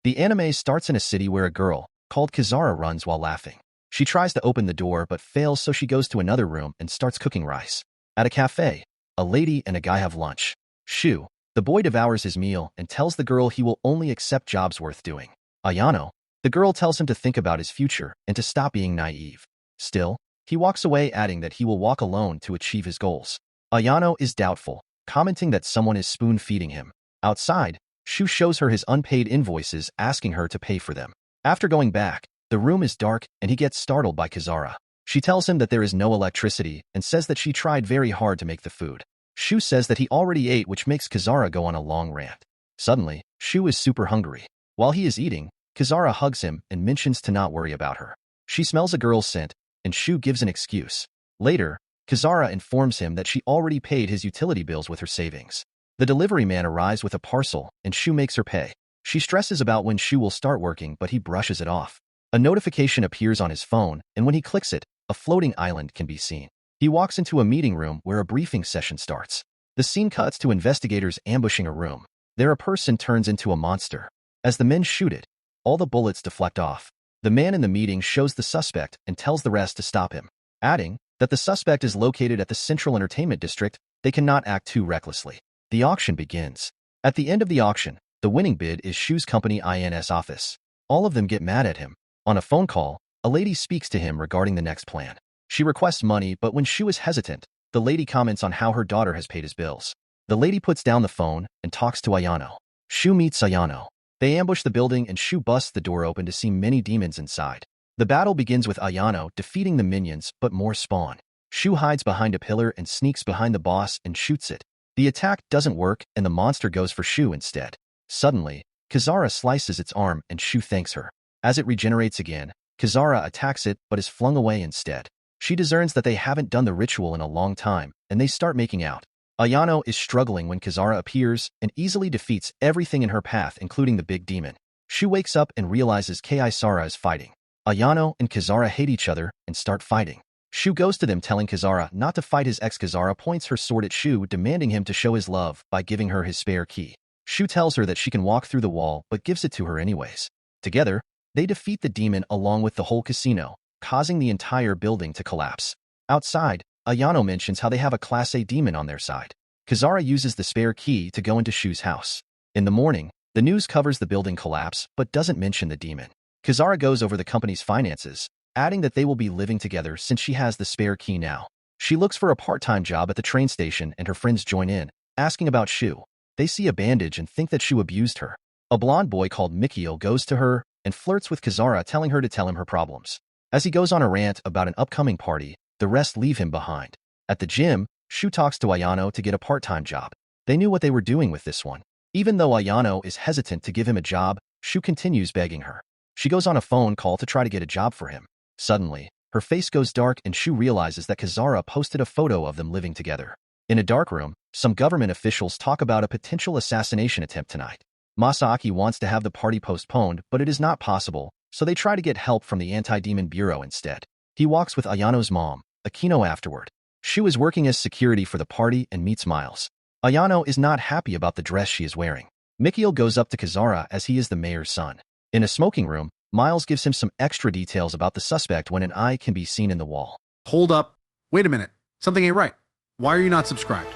The anime starts in a city where a girl, called Kizara, runs while laughing. She tries to open the door but fails, so she goes to another room and starts cooking rice. At a cafe, a lady and a guy have lunch. Shu, the boy, devours his meal and tells the girl he will only accept jobs worth doing. Ayano, the girl, tells him to think about his future and to stop being naive. Still, he walks away, adding that he will walk alone to achieve his goals. Ayano is doubtful, commenting that someone is spoon-feeding him. Outside, Shu shows her his unpaid invoices, asking her to pay for them. After going back, the room is dark and he gets startled by Kizara. She tells him that there is no electricity and says that she tried very hard to make the food. Shu says that he already ate, which makes Kizara go on a long rant. Suddenly, Shu is super hungry. While he is eating, Kizara hugs him and mentions to not worry about her. She smells a girl's scent, and Shu gives an excuse. Later, Kizara informs him that she already paid his utility bills with her savings. The delivery man arrives with a parcel, and Shu makes her pay. She stresses about when Shu will start working, but he brushes it off. A notification appears on his phone, and when he clicks it, a floating island can be seen. He walks into a meeting room where a briefing session starts. The scene cuts to investigators ambushing a room. There, a person turns into a monster. As the men shoot it, all the bullets deflect off. The man in the meeting shows the suspect and tells the rest to stop him, adding that the suspect is located at the Central Entertainment District. They cannot act too recklessly. The auction begins. At the end of the auction, the winning bid is Shu's company INS office. All of them get mad at him. On a phone call, a lady speaks to him regarding the next plan. She requests money, but when Shu is hesitant, the lady comments on how her daughter has paid his bills. The lady puts down the phone and talks to Ayano. Shu meets Ayano. They ambush the building and Shu busts the door open to see many demons inside. The battle begins with Ayano defeating the minions, but more spawn. Shu hides behind a pillar and sneaks behind the boss and shoots it. The attack doesn't work and the monster goes for Shu instead. Suddenly, Kizara slices its arm and Shu thanks her. As it regenerates again, Kizara attacks it but is flung away instead. She discerns that they haven't done the ritual in a long time, and they start making out. Ayano is struggling when Kizara appears and easily defeats everything in her path, including the big demon. Shu wakes up and realizes Kaisara is fighting. Ayano and Kizara hate each other and start fighting. Shu goes to them, telling Kizara not to fight his ex. Kizara points her sword at Shu, demanding him to show his love by giving her his spare key. Shu tells her that she can walk through the wall but gives it to her anyways. Together, they defeat the demon along with the whole casino, causing the entire building to collapse. Outside, Ayano mentions how they have a Class A demon on their side. Kizara uses the spare key to go into Shu's house. In the morning, the news covers the building collapse but doesn't mention the demon. Kizara goes over the company's finances, adding that they will be living together since she has the spare key now. She looks for a part-time job at the train station and her friends join in, asking about Shu. They see a bandage and think that Shu abused her. A blonde boy called Mikio goes to her and flirts with Kizara, telling her to tell him her problems. As he goes on a rant about an upcoming party, the rest leave him behind. At the gym, Shu talks to Ayano to get a part-time job. They knew what they were doing with this one. Even though Ayano is hesitant to give him a job, Shu continues begging her. She goes on a phone call to try to get a job for him. Suddenly, her face goes dark and Shu realizes that Kizara posted a photo of them living together. In a dark room, some government officials talk about a potential assassination attempt tonight. Masaaki wants to have the party postponed, but it is not possible, so they try to get help from the Anti-Demon Bureau instead. He walks with Ayano's mom, Akino, afterward. Shu is working as security for the party and meets Miles. Ayano is not happy about the dress she is wearing. Mikio goes up to Kizara as he is the mayor's son. In a smoking room, Miles gives him some extra details about the suspect when an eye can be seen in the wall. Hold up. Wait a minute. Something ain't right. Why are you not subscribed?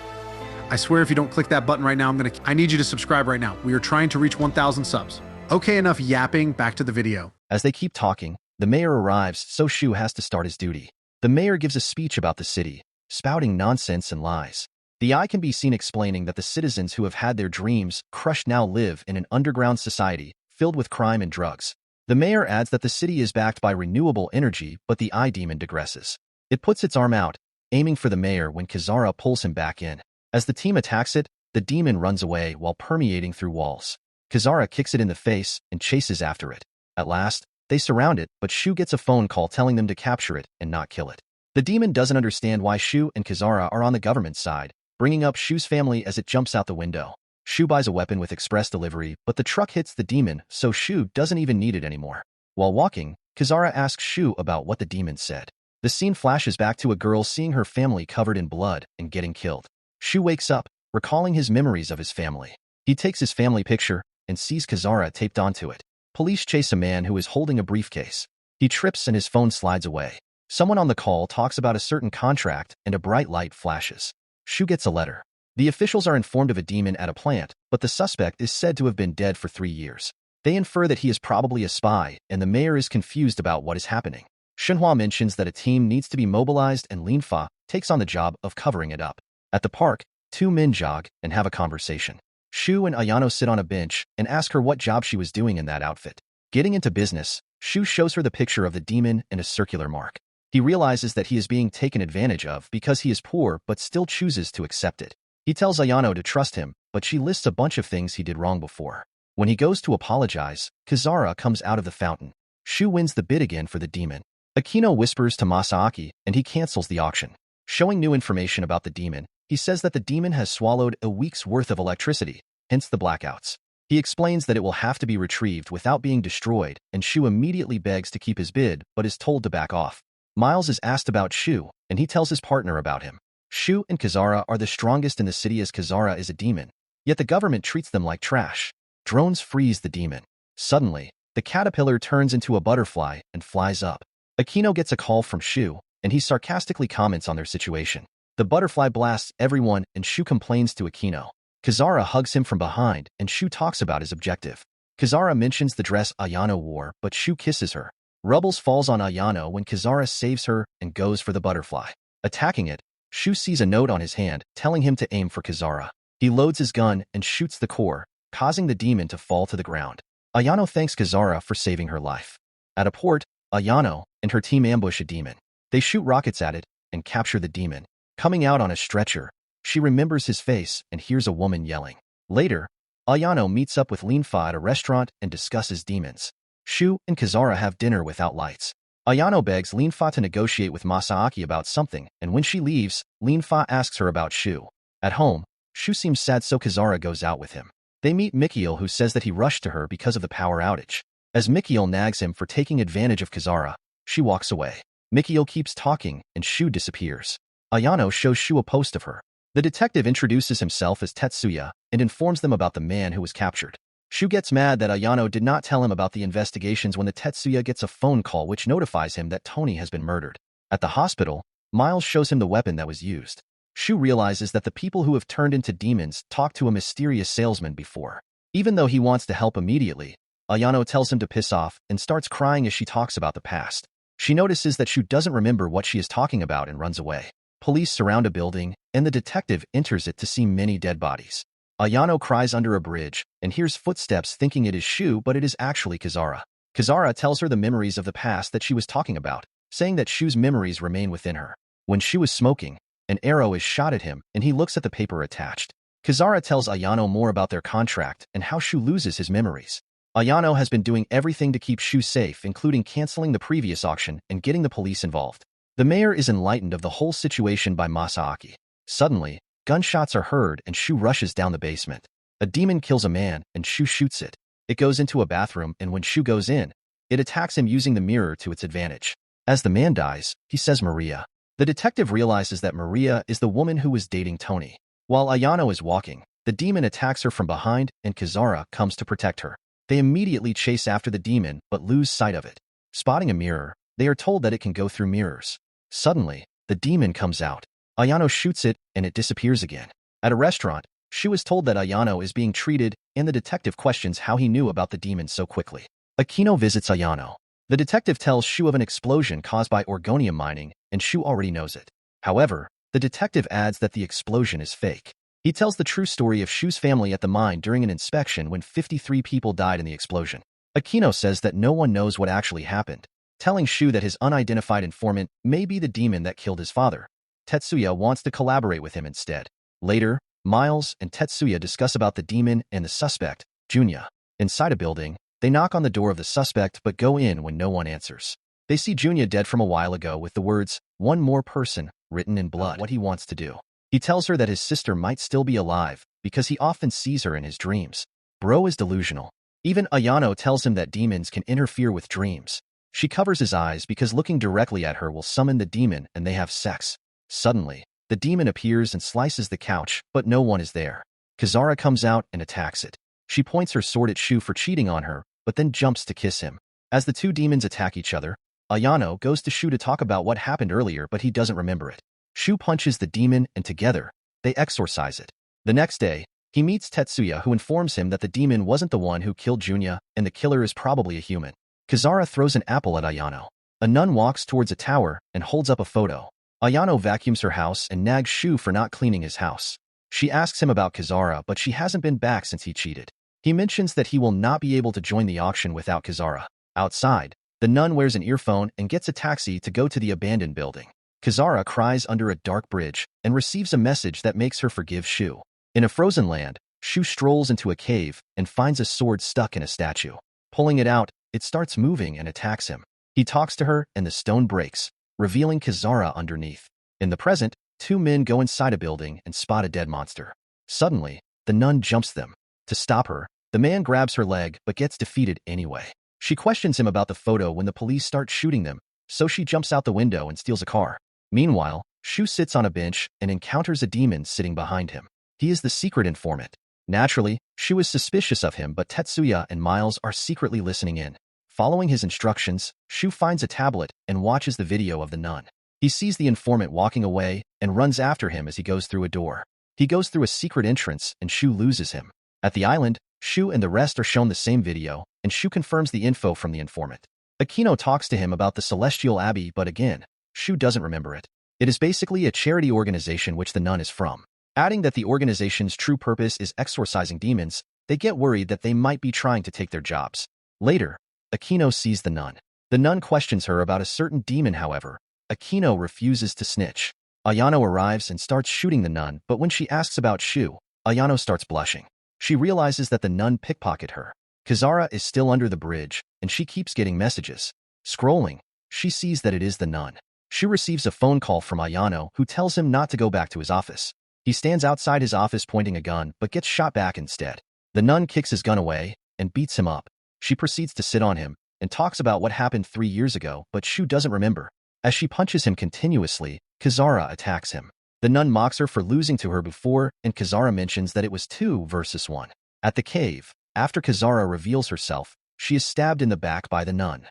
I swear if you don't click that button right now, I need you to subscribe right now. We are trying to reach 1,000 subs. Okay, enough yapping. Back to the video. As they keep talking, the mayor arrives, so Shu has to start his duty. The mayor gives a speech about the city, spouting nonsense and lies. The eye can be seen explaining that the citizens who have had their dreams crushed now live in an underground society filled with crime and drugs. The mayor adds that the city is backed by renewable energy, but the eye demon digresses. It puts its arm out, aiming for the mayor when Kizara pulls him back in. As the team attacks it, the demon runs away while permeating through walls. Kizara kicks it in the face and chases after it. At last, they surround it, but Shu gets a phone call telling them to capture it and not kill it. The demon doesn't understand why Shu and Kizara are on the government's side, bringing up Shu's family as it jumps out the window. Shu buys a weapon with express delivery, but the truck hits the demon, so Shu doesn't even need it anymore. While walking, Kizara asks Shu about what the demon said. The scene flashes back to a girl seeing her family covered in blood and getting killed. Shu wakes up, recalling his memories of his family. He takes his family picture and sees Kizara taped onto it. Police chase a man who is holding a briefcase. He trips and his phone slides away. Someone on the call talks about a certain contract and a bright light flashes. Shu gets a letter. The officials are informed of a demon at a plant, but the suspect is said to have been dead for 3 years. They infer that he is probably a spy, and the mayor is confused about what is happening. Shenhua mentions that a team needs to be mobilized, and Linfa takes on the job of covering it up. At the park, two men jog and have a conversation. Shu and Ayano sit on a bench and ask her what job she was doing in that outfit. Getting into business, Shu shows her the picture of the demon and a circular mark. He realizes that he is being taken advantage of because he is poor but still chooses to accept it. He tells Ayano to trust him, but she lists a bunch of things he did wrong before. When he goes to apologize, Kizara comes out of the fountain. Shu wins the bid again for the demon. Akino whispers to Masaaki and he cancels the auction. Showing new information about the demon, he says that the demon has swallowed a week's worth of electricity, hence the blackouts. He explains that it will have to be retrieved without being destroyed, and Shu immediately begs to keep his bid but is told to back off. Miles is asked about Shu, and he tells his partner about him. Shu and Kizara are the strongest in the city as Kizara is a demon, yet the government treats them like trash. Drones freeze the demon. Suddenly, the caterpillar turns into a butterfly and flies up. Akino gets a call from Shu, and he sarcastically comments on their situation. The butterfly blasts everyone, and Shu complains to Akino. Kizara hugs him from behind, and Shu talks about his objective. Kizara mentions the dress Ayano wore, but Shu kisses her. Rubbles falls on Ayano when Kizara saves her and goes for the butterfly. Attacking it, Shu sees a note on his hand telling him to aim for Kizara. He loads his gun and shoots the core, causing the demon to fall to the ground. Ayano thanks Kizara for saving her life. At a port, Ayano and her team ambush a demon. They shoot rockets at it and capture the demon. Coming out on a stretcher, she remembers his face and hears a woman yelling. Later, Ayano meets up with Linfa at a restaurant and discusses demons. Shu and Kizara have dinner without lights. Ayano begs Linfa to negotiate with Masaaki about something, and when she leaves, Linfa asks her about Shu. At home, Shu seems sad, so Kizara goes out with him. They meet Mikiel, who says that he rushed to her because of the power outage. As Mikiel nags him for taking advantage of Kizara, she walks away. Mikiel keeps talking, and Shu disappears. Ayano shows Shu a post of her. The detective introduces himself as Tetsuya and informs them about the man who was captured. Shu gets mad that Ayano did not tell him about the investigations when the Tetsuya gets a phone call which notifies him that Tony has been murdered. At the hospital, Miles shows him the weapon that was used. Shu realizes that the people who have turned into demons talked to a mysterious salesman before. Even though he wants to help immediately, Ayano tells him to piss off and starts crying as she talks about the past. She notices that Shu doesn't remember what she is talking about and runs away. Police surround a building, and the detective enters it to see many dead bodies. Ayano cries under a bridge and hears footsteps thinking it is Shu, but it is actually Kizara. Kizara tells her the memories of the past that she was talking about, saying that Shu's memories remain within her. When Shu is smoking, an arrow is shot at him and he looks at the paper attached. Kizara tells Ayano more about their contract and how Shu loses his memories. Ayano has been doing everything to keep Shu safe, including canceling the previous auction and getting the police involved. The mayor is enlightened of the whole situation by Masaaki. Suddenly, gunshots are heard and Shu rushes down the basement. A demon kills a man and Shu shoots it. It goes into a bathroom, and when Shu goes in, it attacks him using the mirror to its advantage. As the man dies, he says Maria. The detective realizes that Maria is the woman who was dating Tony. While Ayano is walking, the demon attacks her from behind and Kizara comes to protect her. They immediately chase after the demon but lose sight of it. Spotting a mirror, they are told that it can go through mirrors. Suddenly, the demon comes out. Ayano shoots it and it disappears again. At a restaurant, Shu is told that Ayano is being treated, and the detective questions how he knew about the demon so quickly. Akino visits Ayano. The detective tells Shu of an explosion caused by organium mining, and Shu already knows it. However, the detective adds that the explosion is fake. He tells the true story of Shu's family at the mine during an inspection when 53 people died in the explosion. Akino says that no one knows what actually happened, telling Shu that his unidentified informant may be the demon that killed his father. Tetsuya wants to collaborate with him instead. Later, Miles and Tetsuya discuss about the demon and the suspect, Junya. Inside a building, they knock on the door of the suspect but go in when no one answers. They see Junya dead from a while ago with the words, "One more person," written in blood. What he wants to do. He tells her that his sister might still be alive because he often sees her in his dreams. Bro is delusional. Even Ayano tells him that demons can interfere with dreams. She covers his eyes because looking directly at her will summon the demon and they have sex. Suddenly, the demon appears and slices the couch, but no one is there. Kizara comes out and attacks it. She points her sword at Shu for cheating on her, but then jumps to kiss him. As the two demons attack each other, Ayano goes to Shu to talk about what happened earlier, but he doesn't remember it. Shu punches the demon, and together, they exorcise it. The next day, he meets Tetsuya, who informs him that the demon wasn't the one who killed Junya, and the killer is probably a human. Kizara throws an apple at Ayano. A nun walks towards a tower and holds up a photo. Ayano vacuums her house and nags Shu for not cleaning his house. She asks him about Kizara, but she hasn't been back since he cheated. He mentions that he will not be able to join the auction without Kizara. Outside, the nun wears an earphone and gets a taxi to go to the abandoned building. Kizara cries under a dark bridge and receives a message that makes her forgive Shu. In a frozen land, Shu strolls into a cave and finds a sword stuck in a statue. Pulling it out, it starts moving and attacks him. He talks to her and the stone breaks, revealing Kizara underneath. In the present, two men go inside a building and spot a dead monster. Suddenly, the nun jumps them. To stop her, the man grabs her leg but gets defeated anyway. She questions him about the photo when the police start shooting them, so she jumps out the window and steals a car. Meanwhile, Shu sits on a bench and encounters a demon sitting behind him. He is the secret informant. Naturally, Shu is suspicious of him, but Tetsuya and Miles are secretly listening in. Following his instructions, Shu finds a tablet and watches the video of the nun. He sees the informant walking away and runs after him as he goes through a door. He goes through a secret entrance and Shu loses him. At the island, Shu and the rest are shown the same video, and Shu confirms the info from the informant. Aquino talks to him about the Celestial Abbey, but again, Shu doesn't remember it. It is basically a charity organization which the nun is from. Adding that the organization's true purpose is exorcising demons, they get worried that they might be trying to take their jobs. Later, Aquino sees the nun. The nun questions her about a certain demon, however. Aquino refuses to snitch. Ayano arrives and starts shooting the nun, but when she asks about Shu, Ayano starts blushing. She realizes that the nun pickpocketed her. Kizara is still under the bridge, and she keeps getting messages. Scrolling, she sees that it is the nun. She receives a phone call from Ayano, who tells him not to go back to his office. He stands outside his office pointing a gun, but gets shot back instead. The nun kicks his gun away and beats him up. She proceeds to sit on him and talks about what happened 3 years ago, but Shu doesn't remember. As she punches him continuously, Kizara attacks him. The nun mocks her for losing to her before, and Kizara mentions that it was 2 versus 1. At the cave, after Kizara reveals herself, she is stabbed in the back by the nun.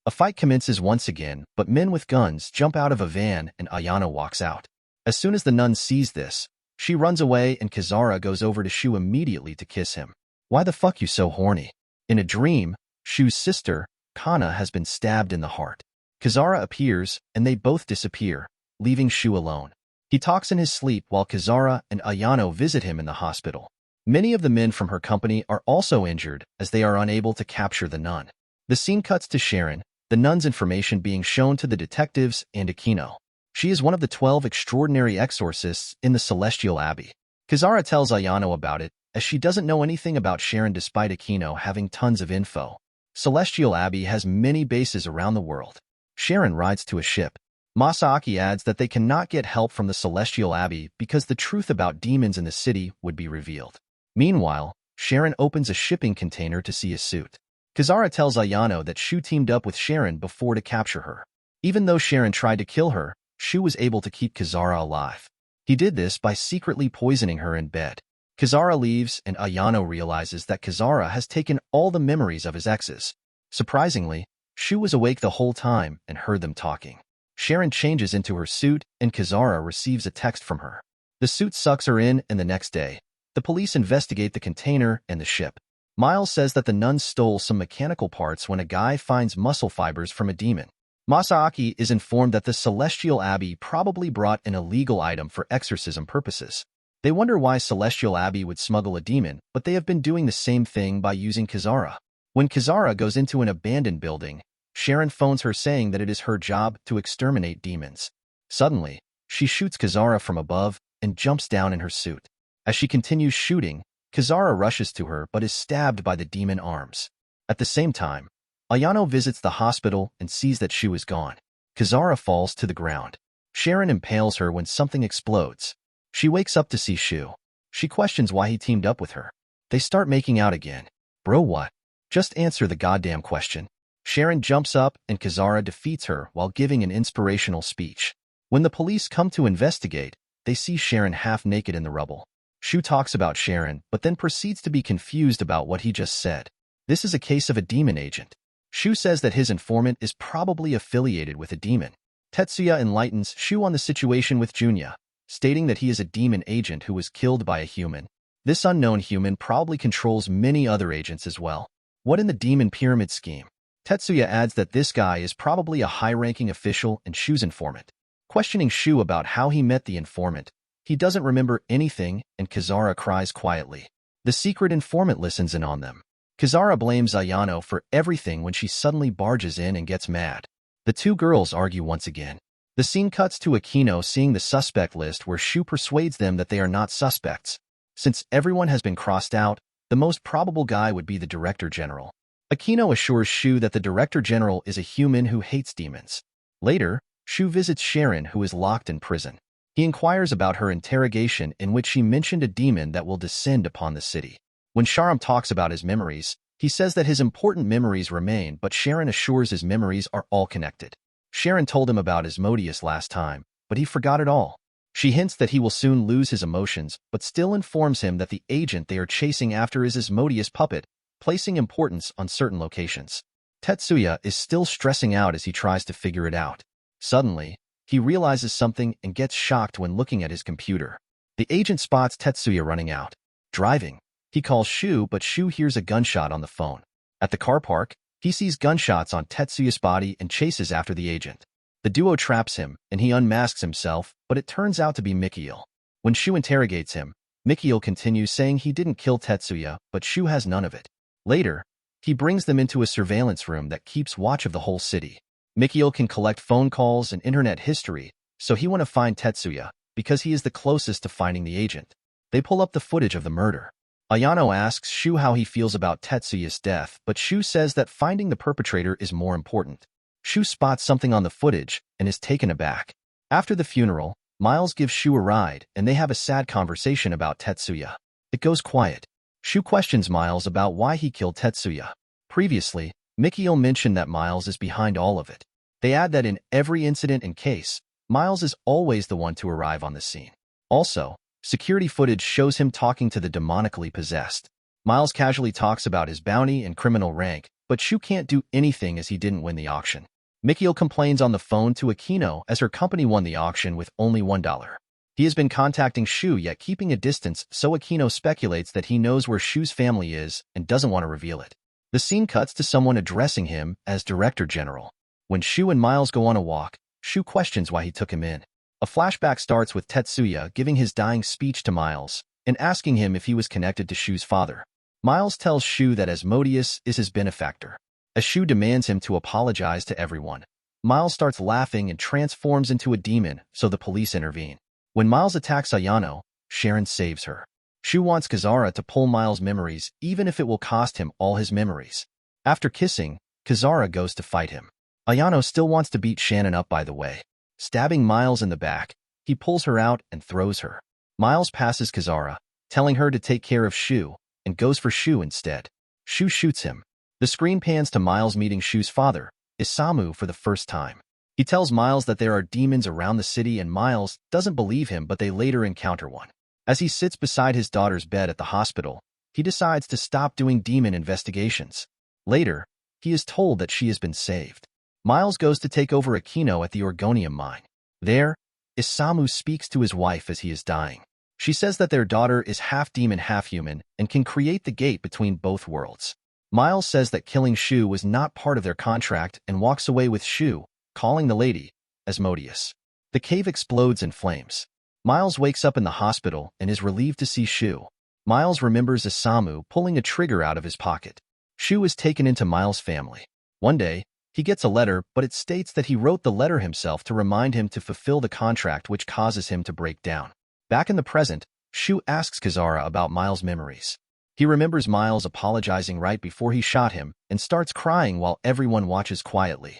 A fight commences once again, but men with guns jump out of a van and Ayano walks out. As soon as the nun sees this, she runs away and Kizara goes over to Shu immediately to kiss him. Why the fuck you so horny? In a dream, Shu's sister, Kana, has been stabbed in the heart. Kizara appears and they both disappear, leaving Shu alone. He talks in his sleep while Kizara and Ayano visit him in the hospital. Many of the men from her company are also injured as they are unable to capture the nun. The scene cuts to Sharon, the nun's information being shown to the detectives and Aquino. She is one of the 12 extraordinary exorcists in the Celestial Abbey. Kizara tells Ayano about it, as she doesn't know anything about Sharon despite Aquino having tons of info. Celestial Abbey has many bases around the world. Sharon rides to a ship. Masaaki adds that they cannot get help from the Celestial Abbey because the truth about demons in the city would be revealed. Meanwhile, Sharon opens a shipping container to see a suit. Kizara tells Ayano that Shu teamed up with Sharon before to capture her. Even though Sharon tried to kill her, Shu was able to keep Kizara alive. He did this by secretly poisoning her in bed. Kizara leaves and Ayano realizes that Kizara has taken all the memories of his exes. Surprisingly, Shu was awake the whole time and heard them talking. Sharon changes into her suit and Kizara receives a text from her. The suit sucks her in, and the next day, the police investigate the container and the ship. Miles says that the nun stole some mechanical parts when a guy finds muscle fibers from a demon. Masaaki is informed that the Celestial Abbey probably brought an illegal item for exorcism purposes. They wonder why Celestial Abbey would smuggle a demon, but they have been doing the same thing by using Kizara. When Kizara goes into an abandoned building, Sharon phones her saying that it is her job to exterminate demons. Suddenly, she shoots Kizara from above and jumps down in her suit. As she continues shooting, Kizara rushes to her but is stabbed by the demon arms. At the same time, Ayano visits the hospital and sees that Shu is gone. Kizara falls to the ground. Sharon impales her when something explodes. She wakes up to see Shu. She questions why he teamed up with her. They start making out again. Bro, what? Just answer the goddamn question. Sharon jumps up and Kazara defeats her while giving an inspirational speech. When the police come to investigate, they see Sharon half naked in the rubble. Shu talks about Sharon, but then proceeds to be confused about what he just said. This is a case of a demon agent. Shu says that his informant is probably affiliated with a demon. Tetsuya enlightens Shu on the situation with Junya, stating that he is a demon agent who was killed by a human. This unknown human probably controls many other agents as well. What in the demon pyramid scheme? Tetsuya adds that this guy is probably a high-ranking official and Shu's informant. Questioning Shu about how he met the informant, he doesn't remember anything and Kazara cries quietly. The secret informant listens in on them. Kazara blames Ayano for everything when she suddenly barges in and gets mad. The two girls argue once again. The scene cuts to Aquino seeing the suspect list where Shu persuades them that they are not suspects. Since everyone has been crossed out, the most probable guy would be the Director General. Aquino assures Shu that the Director General is a human who hates demons. Later, Shu visits Sharon, who is locked in prison. He inquires about her interrogation in which she mentioned a demon that will descend upon the city. When Sharam talks about his memories, he says that his important memories remain, but Sharon assures his memories are all connected. Sharon told him about Asmodeus last time, but he forgot it all. She hints that he will soon lose his emotions, but still informs him that the agent they are chasing after is Asmodeus' puppet, placing importance on certain locations. Tetsuya is still stressing out as he tries to figure it out. Suddenly, he realizes something and gets shocked when looking at his computer. The agent spots Tetsuya running out. Driving, he calls Shu, but Shu hears a gunshot on the phone. At the car park, he sees gunshots on Tetsuya's body and chases after the agent. The duo traps him, and he unmasks himself, but it turns out to be Mikhail. When Shu interrogates him, Mikhail continues saying he didn't kill Tetsuya, but Shu has none of it. Later, he brings them into a surveillance room that keeps watch of the whole city. Mikhail can collect phone calls and internet history, so he wants to find Tetsuya, because he is the closest to finding the agent. They pull up the footage of the murder. Ayano asks Shu how he feels about Tetsuya's death, but Shu says that finding the perpetrator is more important. Shu spots something on the footage and is taken aback. After the funeral, Miles gives Shu a ride, and they have a sad conversation about Tetsuya. It goes quiet. Shu questions Miles about why he killed Tetsuya. Previously, Mikhail mentioned that Miles is behind all of it. They add that in every incident and case, Miles is always the one to arrive on the scene. Also, security footage shows him talking to the demonically possessed. Miles casually talks about his bounty and criminal rank, but Shu can't do anything as he didn't win the auction. Mikhail complains on the phone to Aquino as her company won the auction with only $1. He has been contacting Shu yet keeping a distance, so Aquino speculates that he knows where Shu's family is and doesn't want to reveal it. The scene cuts to someone addressing him as Director General. When Shu and Miles go on a walk, Shu questions why he took him in. A flashback starts with Tetsuya giving his dying speech to Miles and asking him if he was connected to Shu's father. Miles tells Shu that Asmodeus is his benefactor. As Shu demands him to apologize to everyone, Miles starts laughing and transforms into a demon, so the police intervene. When Miles attacks Ayano, Sharon saves her. Shu wants Kazara to pull Miles' memories even if it will cost him all his memories. After kissing, Kazara goes to fight him. Ayano still wants to beat Shannon up, by the way. Stabbing Miles in the back, he pulls her out and throws her. Miles passes Kazara, telling her to take care of Shu, and goes for Shu instead. Shu shoots him. The screen pans to Miles meeting Shu's father, Isamu, for the first time. He tells Miles that there are demons around the city and Miles doesn't believe him, but they later encounter one. As he sits beside his daughter's bed at the hospital, he decides to stop doing demon investigations. Later, he is told that she has been saved. Miles goes to take over Aquino at the Orgonium mine. There, Isamu speaks to his wife as he is dying. She says that their daughter is half demon, half human, and can create the gate between both worlds. Miles says that killing Shu was not part of their contract and walks away with Shu, calling the lady Asmodeus. The cave explodes in flames. Miles wakes up in the hospital and is relieved to see Shu. Miles remembers Isamu pulling a trigger out of his pocket. Shu is taken into Miles' family. One day, he gets a letter, but it states that he wrote the letter himself to remind him to fulfill the contract, which causes him to break down. Back in the present, Shu asks Kazara about Miles' memories. He remembers Miles apologizing right before he shot him and starts crying while everyone watches quietly.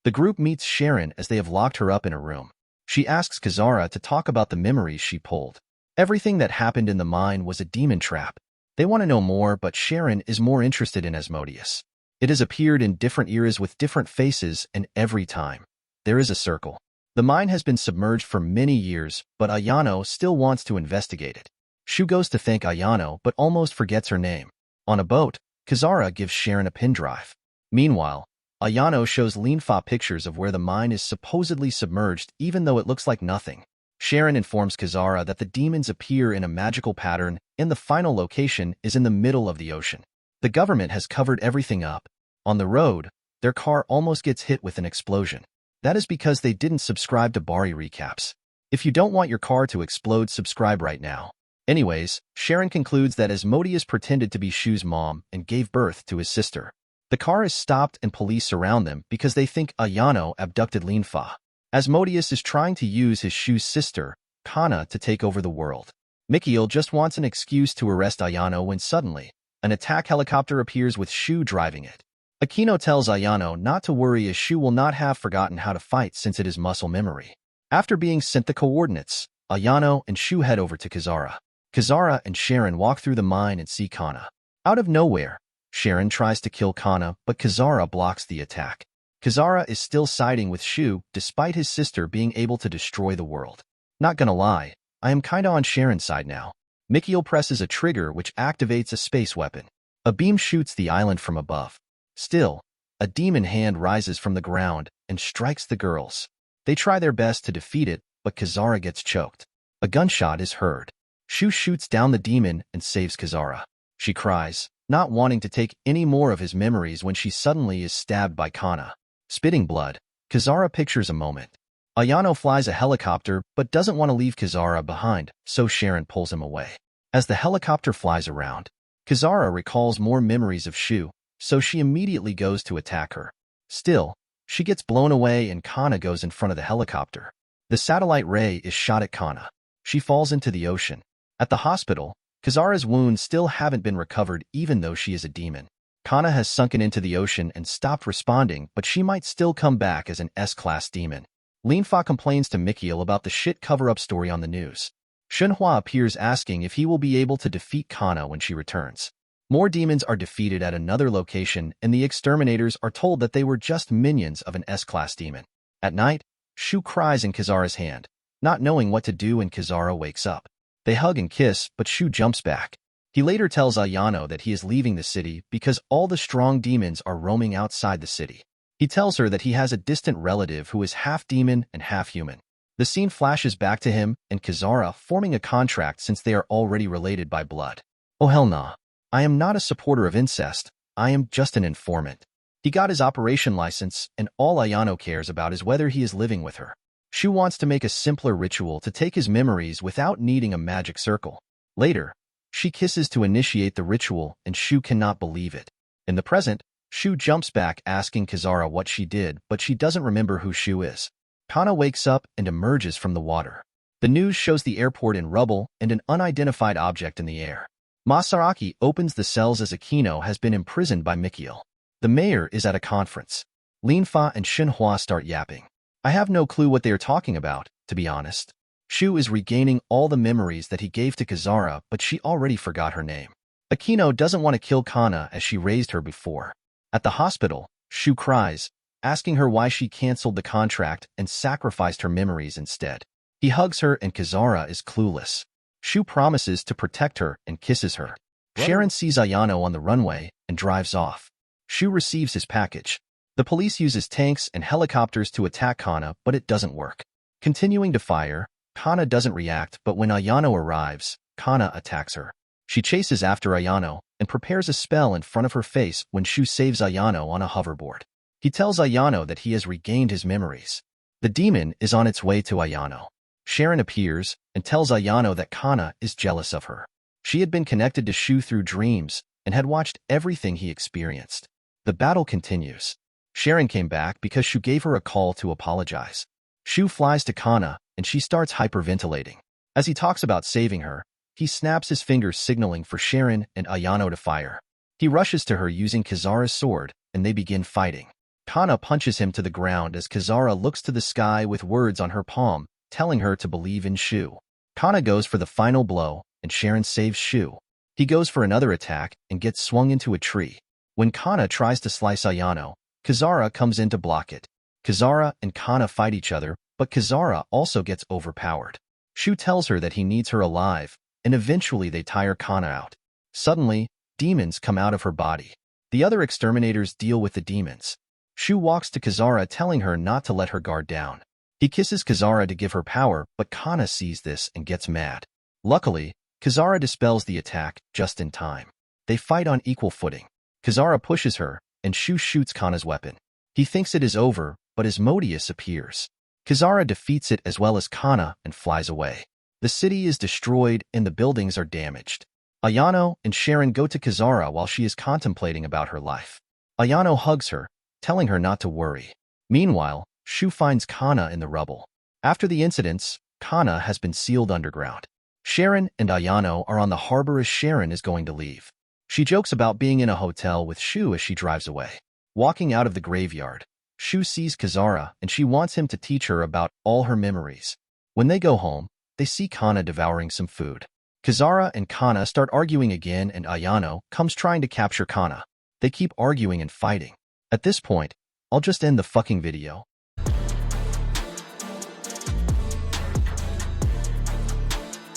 The group meets Sharon as they have locked her up in a room. She asks Kazara to talk about the memories she pulled. Everything that happened in the mine was a demon trap. They want to know more, but Sharon is more interested in Asmodeus. It has appeared in different eras with different faces, and every time, there is a circle. The mine has been submerged for many years, but Ayano still wants to investigate it. Shu goes to thank Ayano, but almost forgets her name. On a boat, Kizara gives Sharon a pin drive. Meanwhile, Ayano shows Linfa pictures of where the mine is supposedly submerged, even though it looks like nothing. Sharon informs Kizara that the demons appear in a magical pattern, and the final location is in the middle of the ocean. The government has covered everything up. On the road, their car almost gets hit with an explosion. That is because they didn't subscribe to Bari Recaps. If you don't want your car to explode, subscribe right now. Anyways, Sharon concludes that Asmodeus pretended to be Shu's mom and gave birth to his sister. The car is stopped and police surround them because they think Ayano abducted Linfa. Asmodeus is trying to use his Shu's sister, Kana, to take over the world. Mikhail just wants an excuse to arrest Ayano when suddenly, an attack helicopter appears with Shu driving it. Aquino tells Ayano not to worry as Shu will not have forgotten how to fight since it is muscle memory. After being sent the coordinates, Ayano and Shu head over to Kizara. Kizara and Sharon walk through the mine and see Kana. Out of nowhere, Sharon tries to kill Kana, but Kizara blocks the attack. Kizara is still siding with Shu, despite his sister being able to destroy the world. Not gonna lie, I am kinda on Sharon's side now. Mikhail presses a trigger which activates a space weapon. A beam shoots the island from above. Still, a demon hand rises from the ground and strikes the girls. They try their best to defeat it, but Kizara gets choked. A gunshot is heard. Shu shoots down the demon and saves Kizara. She cries, not wanting to take any more of his memories when she suddenly is stabbed by Kana. Spitting blood, Kizara pictures a moment. Ayano flies a helicopter but doesn't want to leave Kizara behind, so Sharon pulls him away. As the helicopter flies around, Kizara recalls more memories of Shu, so she immediately goes to attack her. Still, she gets blown away and Kana goes in front of the helicopter. The satellite ray is shot at Kana. She falls into the ocean. At the hospital, Kizara's wounds still haven't been recovered even though she is a demon. Kana has sunken into the ocean and stopped responding, but she might still come back as an S-class demon. Linfa complains to Mikhail about the shit cover-up story on the news. Shunhua appears asking if he will be able to defeat Kana when she returns. More demons are defeated at another location, and the exterminators are told that they were just minions of an S-class demon. At night, Shu cries in Kizara's hand, not knowing what to do, and Kizara wakes up. They hug and kiss, but Shu jumps back. He later tells Ayano that he is leaving the city because all the strong demons are roaming outside the city. He tells her that he has a distant relative who is half demon and half human. The scene flashes back to him and Kizara forming a contract since they are already related by blood. Oh hell nah. I am not a supporter of incest, I am just an informant. He got his operation license, and all Ayano cares about is whether he is living with her. Shu wants to make a simpler ritual to take his memories without needing a magic circle. Later, she kisses to initiate the ritual, and Shu cannot believe it. In the present, Shu jumps back asking Kizara what she did, but she doesn't remember who Shu is. Kana wakes up and emerges from the water. The news shows the airport in rubble and an unidentified object in the air. Masaraki opens the cells as Aquino has been imprisoned by Mikhail. The mayor is at a conference. Linfa and Xinhua start yapping. I have no clue what they are talking about, to be honest. Shu is regaining all the memories that he gave to Kizara, but she already forgot her name. Aquino doesn't want to kill Kana as she raised her before. At the hospital, Shu cries, asking her why she canceled the contract and sacrificed her memories instead. He hugs her and Kizara is clueless. Shu promises to protect her and kisses her. Sharon sees Ayano on the runway and drives off. Shu receives his package. The police uses tanks and helicopters to attack Kana, but it doesn't work. Continuing to fire, Kana doesn't react, but when Ayano arrives, Kana attacks her. She chases after Ayano and prepares a spell in front of her face when Shu saves Ayano on a hoverboard. He tells Ayano that he has regained his memories. The demon is on its way to Ayano. Sharon appears and tells Ayano that Kana is jealous of her. She had been connected to Shu through dreams and had watched everything he experienced. The battle continues. Sharon came back because Shu gave her a call to apologize. Shu flies to Kana and she starts hyperventilating. As he talks about saving her, he snaps his fingers signaling for Sharon and Ayano to fire. He rushes to her using Kizara's sword and they begin fighting. Kana punches him to the ground as Kizara looks to the sky with words on her palm, telling her to believe in Shu. Kana goes for the final blow, and Sharon saves Shu. He goes for another attack and gets swung into a tree. When Kana tries to slice Ayano, Kizara comes in to block it. Kizara and Kana fight each other, but Kizara also gets overpowered. Shu tells her that he needs her alive, and eventually they tire Kana out. Suddenly, demons come out of her body. The other exterminators deal with the demons. Shu walks to Kizara telling her not to let her guard down. He kisses Kizara to give her power, but Kana sees this and gets mad. Luckily, Kizara dispels the attack just in time. They fight on equal footing. Kizara pushes her, and Shu shoots Kana's weapon. He thinks it is over, but Asmodeus appears. Kizara defeats it as well as Kana and flies away. The city is destroyed and the buildings are damaged. Ayano and Sharon go to Kizara while she is contemplating about her life. Ayano hugs her, telling her not to worry. Meanwhile, Shu finds Kana in the rubble. After the incidents, Kana has been sealed underground. Sharon and Ayano are on the harbor as Sharon is going to leave. She jokes about being in a hotel with Shu as she drives away. Walking out of the graveyard, Shu sees Kizara and she wants him to teach her about all her memories. When they go home, they see Kana devouring some food. Kizara and Kana start arguing again and Ayano comes trying to capture Kana. They keep arguing and fighting. At this point, I'll just end the fucking video.